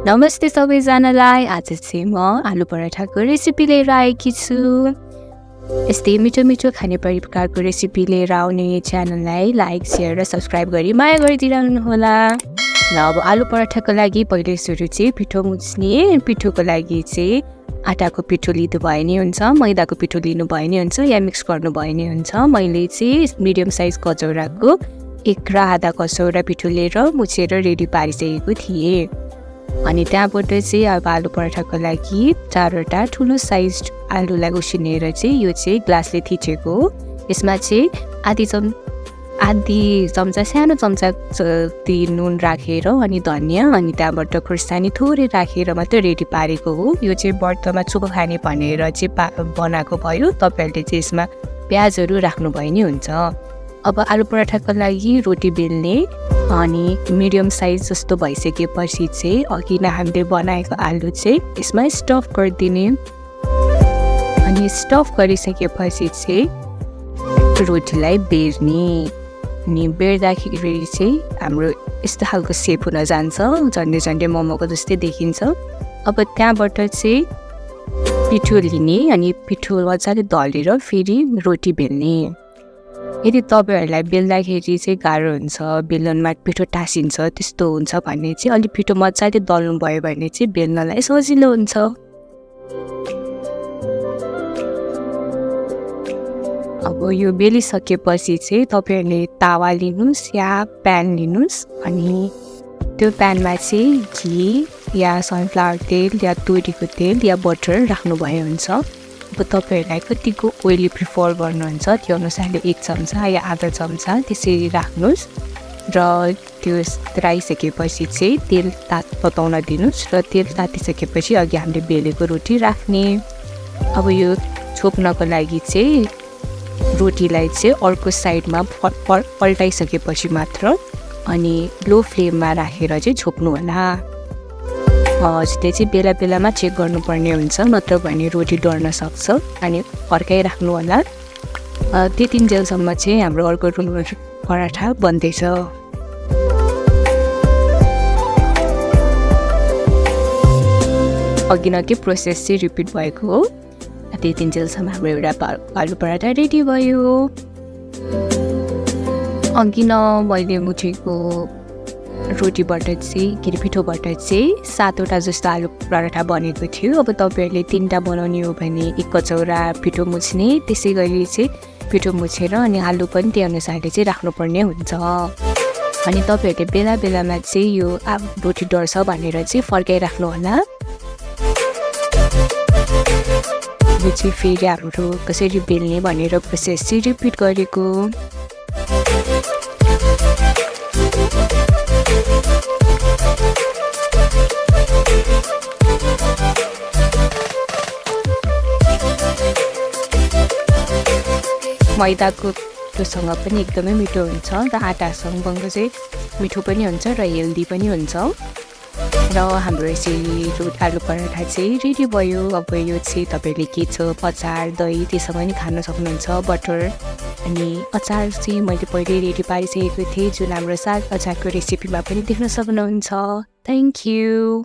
नमस्ते सबैजनालाई। आज चाहिँ म आलु पराठाको रेसिपी लिएर आएकी छु। यस्तै मिठो मिठो खाने प्रकारको रेसिपी लिएर आउने च्यानललाई लाइक, सेयर र सब्सक्राइब गरी माया गरिदिनु होला। र अब आलु पराठाको लागि पहिले सुरु चाहिँ पिठो मुछ्ने। पिठोको लागि चाहिँ आटाको पिठो लिनु भए नि हुन्छ, मैदाको पिठो लिनु भए नि हुन्छ, या मिक्स गर्नु भए नि हुन्छ। मैले चाहिँ मिडियम साइज कचौराको 1 र आधा कचौरा पिठो लिएर मुछेर रेडी पारिसकेको थिएँ। अनि त्यहाँबाट चाहिँ अब आलु पराठाको लागि 4वटा ठुलो साइज आलुलाई उसिनेर चाहिँ यो चाहिँ ग्लासले थिचेको हो। यसमा चाहिँ आधी चम्चा सानो चम्चा नुन राखेर अनि धनियाँ अनि त्यहाँबाट खुर्सानी थोरै राखेर मात्रै रेडी पारेको हो। यो चाहिँ व्रतमा चोखो खाने भनेर चाहिँ बनाएको भयो। तपाईँहरूले चाहिँ यसमा प्याजहरू राख्नु भयो नि हुन्छ। अब आलु पराठाको लागि रोटी बेल्ने अनि मिडियम साइज जस्तो भइसकेपछि चाहिँ अघि नै हामीले बनाएको आलु चाहिँ यसमा स्टफ गरिदिने। अनि स्टफ गरिसकेपछि चाहिँ रोटीलाई बेर्ने। अनि बेर्दाखेरि चाहिँ हाम्रो यस्तो खालको सेप हुन जान्छ, झन्डै झन्डै मोमोको जस्तै देखिन्छ। अब त्यहाँबाट चाहिँ पिठो लिने अनि पिठो मजाले दलेर फेरि रोटी बेल्ने। यदि तपाईँहरूलाई बेल्दाखेरि चाहिँ गाह्रो हुन्छ, बेलनमा पिठो टाँसिन्छ त्यस्तो हुन्छ भने चाहिँ अलिक पिठो मजाले दल्नु भयो भने चाहिँ बेल्नलाई सजिलो हुन्छ। अब यो बेलिसकेपछि चाहिँ तपाईँहरूले तावा लिनुहोस् या प्यान लिनुहोस्। अनि त्यो प्यानमा चाहिँ घी या सनफ्लावर तेल या तोरीको तेल या बटर राख्नुभयो हुन्छ। अब तपाईँहरूलाई कतिको ओइली प्रिफर गर्नुहुन्छ त्यो अनुसारले 1 चम्चा या आधा चम्चा त्यसरी राख्नुहोस्। र त्यो राखिसकेपछि चाहिँ तेल तताउन दिनुहोस् र तेल तातिसकेपछि अघि हामीले बेलेको रोटी राख्ने। अब यो छोप्नको लागि चाहिँ रोटीलाई चाहिँ अर्को साइडमा पल्टाइसकेपछि मात्र अनि लो फ्लेममा राखेर चाहिँ छोप्नु होला। त्यही चाहिँ बेला बेलामा चेक गर्नुपर्ने हुन्छ, नत्र भने रोटी डढ्न सक्छ। अनि फर्काइराख्नु होला। त्यतिन्जेलसम्म चाहिँ हाम्रो अर्को पराठा बन्दैछ। अघि नै प्रोसेस चाहिँ रिपिट भएको हो। त्यतिन्जेलसम्म हाम्रो एउटा आलु पराठा रेडी भयो। अघि नै मैले मुछेको रोटीबाट चाहिँ के अरे पिठोबाट चाहिँ 7वटा जस्तो आलु पराठा बनेको थियो। अब तपाईँहरूले 3टा बनाउने हो भने 1 कचौरा पिठो मुछ्ने, त्यसै गरी चाहिँ पिठो मुछेर अनि आलु पनि त्यही अनुसारले चाहिँ राख्नुपर्ने हुन्छ। अनि तपाईँहरूले बेला बेलामा चाहिँ यो रोटी डढ्छ भनेर चाहिँ फर्काइराख्नु होला। यो चाहिँ फेरि हाम्रो कसरी बेल्ने भनेर प्रोसेस चाहिँ रिपिट गरेको। मैदाको त्योसँग पनि एकदमै मिठो हुन्छ र आटासँग बङ्गो चाहिँ मिठो पनि हुन्छ र हेल्दी पनि हुन्छ। र हाम्रो यसरी आलु पराठा चाहिँ रेडी भयो। अब यो चाहिँ तपाईँले के छ अचार दही त्यससँग पनि खान सक्नुहुन्छ, बटर। अनि अचार चाहिँ मैले पहिले रेडी पारिसकेको थिएँ, जुन हाम्रो साग अचारको रेसिपीमा पनि देख्न सक्नुहुन्छ। Thank you.